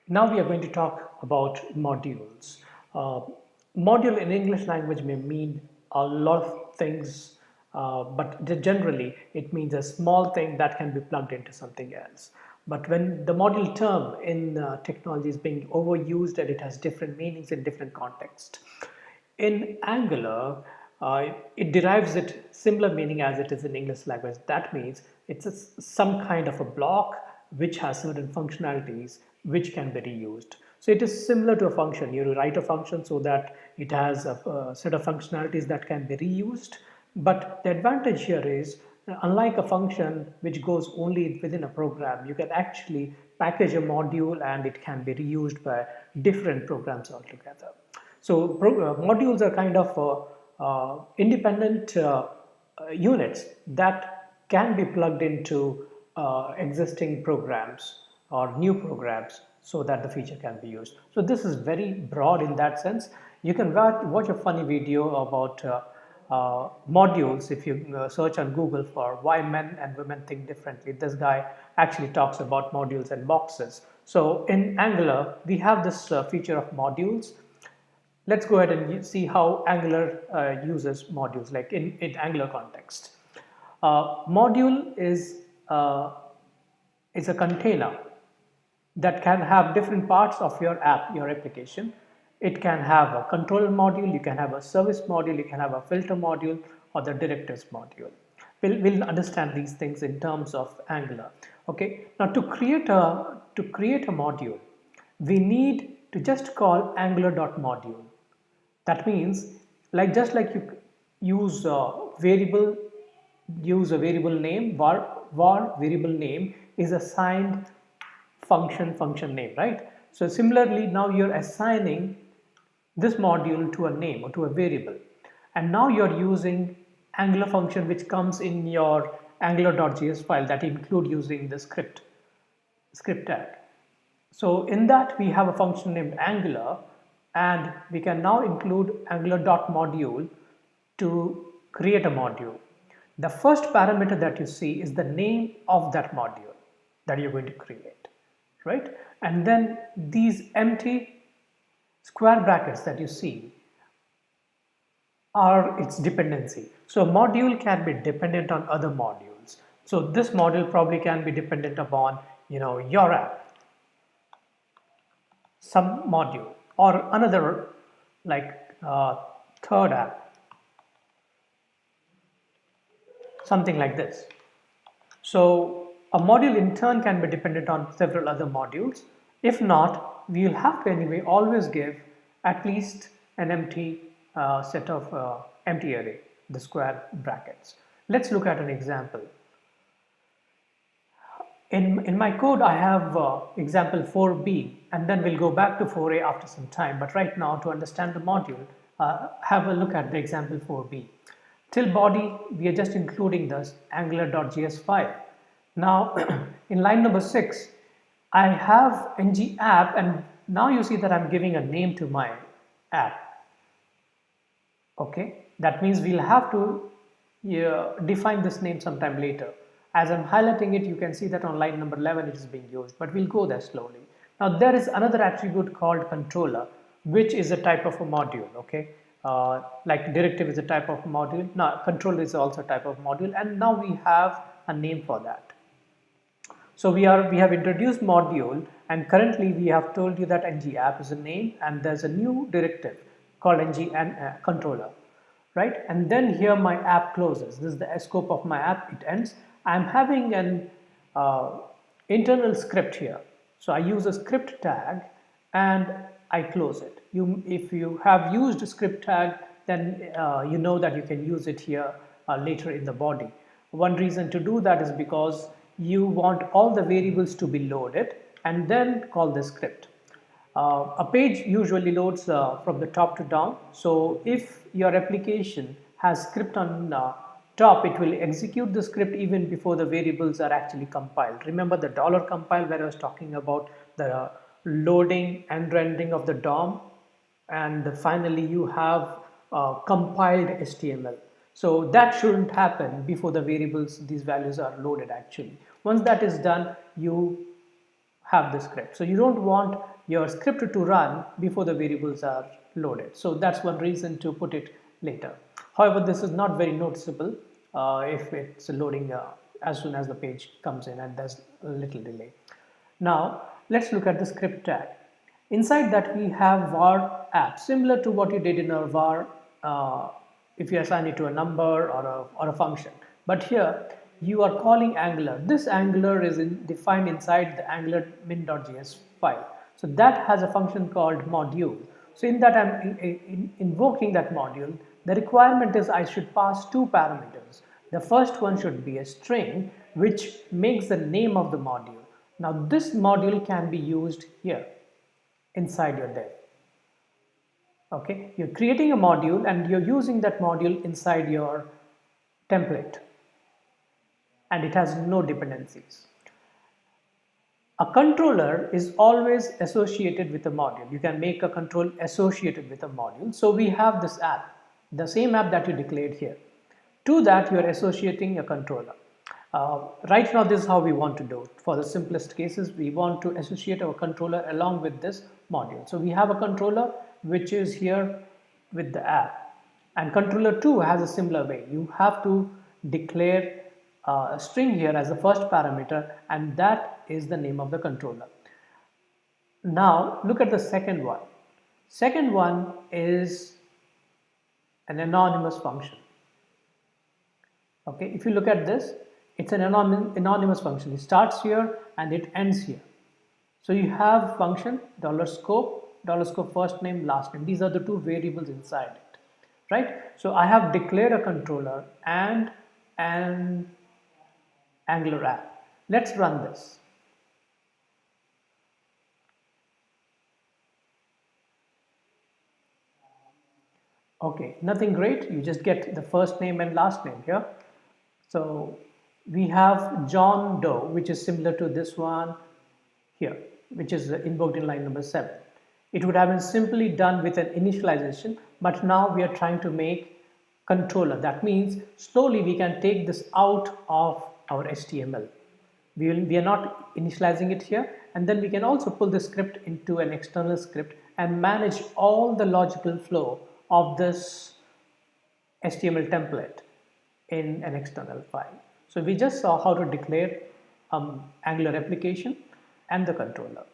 Now we are going to talk about modules. Uh, Module in English language may mean a lot of things, but generally it means a small thing that can be plugged into something else. But when the module term in technology is being overused and it has different meanings in different contexts. In Angular, it derives it similar meaning as it is in English language. That means it's some kind of a block which has certain functionalities which can be reused. So it is similar to a function. You write a function so that it has a set of functionalities that can be reused. But the advantage here is, unlike a function which goes only within a program, you can actually package a module and it can be reused by different programs altogether. So modules are kind of independent units that can be plugged into existing programs or new programs so that the feature can be used. So this is very broad in that sense. You can watch a funny video about modules if you search on Google for why men and women think differently. This guy actually talks about modules and boxes. So in Angular, we have this feature of modules. Let's go ahead and see how Angular uses modules, like in Angular context. Module is a container that can have different parts of your app, your application. It can have a controller module, you can have a service module, you can have a filter module, or the directives module. We'll understand these things in terms of Angular. Okay. Now to create a module, we need to just call angular.module. That means, just like you use a variable name, var variable name is assigned function name, right? So similarly, now you're assigning this module to a name or to a variable, and now you're using Angular function which comes in your angular.js file that include using the script tag. So in that we have a function named Angular, and we can now include angular.module to create a module. The first parameter that you see is the name of that module that you're going to create, right? And then these empty square brackets that you see are its dependency. So a module can be dependent on other modules. So this module probably can be dependent upon, your app, some module, or another, like third app, something like this. So a module in turn can be dependent on several other modules. If not, we will have to anyway always give at least an empty set of empty array, the square brackets. Let's look at an example. In my code, I have example 4b, and then we'll go back to 4a after some time. But right now, to understand the module, have a look at the example 4b. Till body, we are just including this angular.js file. Now, in line number 6, I have ng app, and now you see that I'm giving a name to my app. Okay, that means we'll have to define this name sometime later. As I'm highlighting it, you can see that on line number 11 it is being used, but we'll go there slowly. Now there is another attribute called controller, which is a type of a module. Okay, like directive is a type of module. Now controller is also a type of module, and now we have a name for that. So we have introduced module, and currently we have told you that ng app is a name, and there's a new directive called ng and controller, right? And then here my app closes. This is the scope of my app. It ends. I'm having an internal script here. So I use a script tag and I close it. If you have used a script tag, then you know that you can use it here later in the body. One reason to do that is because you want all the variables to be loaded and then call the script. A page usually loads from the top to down. So if your application has script on top, it will execute the script even before the variables are actually compiled. Remember the $compile where I was talking about the loading and rendering of the DOM, and finally you have compiled HTML. So that shouldn't happen before the variables, these values are loaded actually. Once that is done, you have the script. So you don't want your script to run before the variables are loaded. So that's one reason to put it later. However, this is not very noticeable if it's loading as soon as the page comes in, and there's a little delay. Now let's look at the script tag. Inside that we have var app, similar to what you did in a var if you assign it to a number or a function. But here you are calling Angular. This Angular is defined inside the Angular min.js file. So that has a function called module. So in that I'm invoking that module. The requirement is I should pass two parameters. The first one should be a string which makes the name of the module. Now this module can be used here inside your div. Okay, you're creating a module and you're using that module inside your template, and it has no dependencies. A controller is always associated with a module. You can make a control associated with a module. So we have this app, the same app that you declared here. To that you are associating a controller. Right now this is how we want to do it. For the simplest cases, we want to associate our controller along with this module. So we have a controller which is here with the app, and controller 2 has a similar way. You have to declare a string here as the first parameter, and that is the name of the controller. Now look at the second one. Second one is an anonymous function. Okay, if you look at this, it's an anonymous function. It starts here and it ends here. So you have function $scope first name, last name. These are the two variables inside it, right? So I have declared a controller and an Angular app. Let's run this. Okay, nothing great. You just get the first name and last name here. So we have John Doe, which is similar to this one here, which is invoked in line number 7. It would have been simply done with an initialization, but now we are trying to make controller. That means slowly we can take this out of our HTML. We are not initializing it here, and then we can also pull the script into an external script and manage all the logical flow of this HTML template in an external file. So we just saw how to declare Angular application and the controller.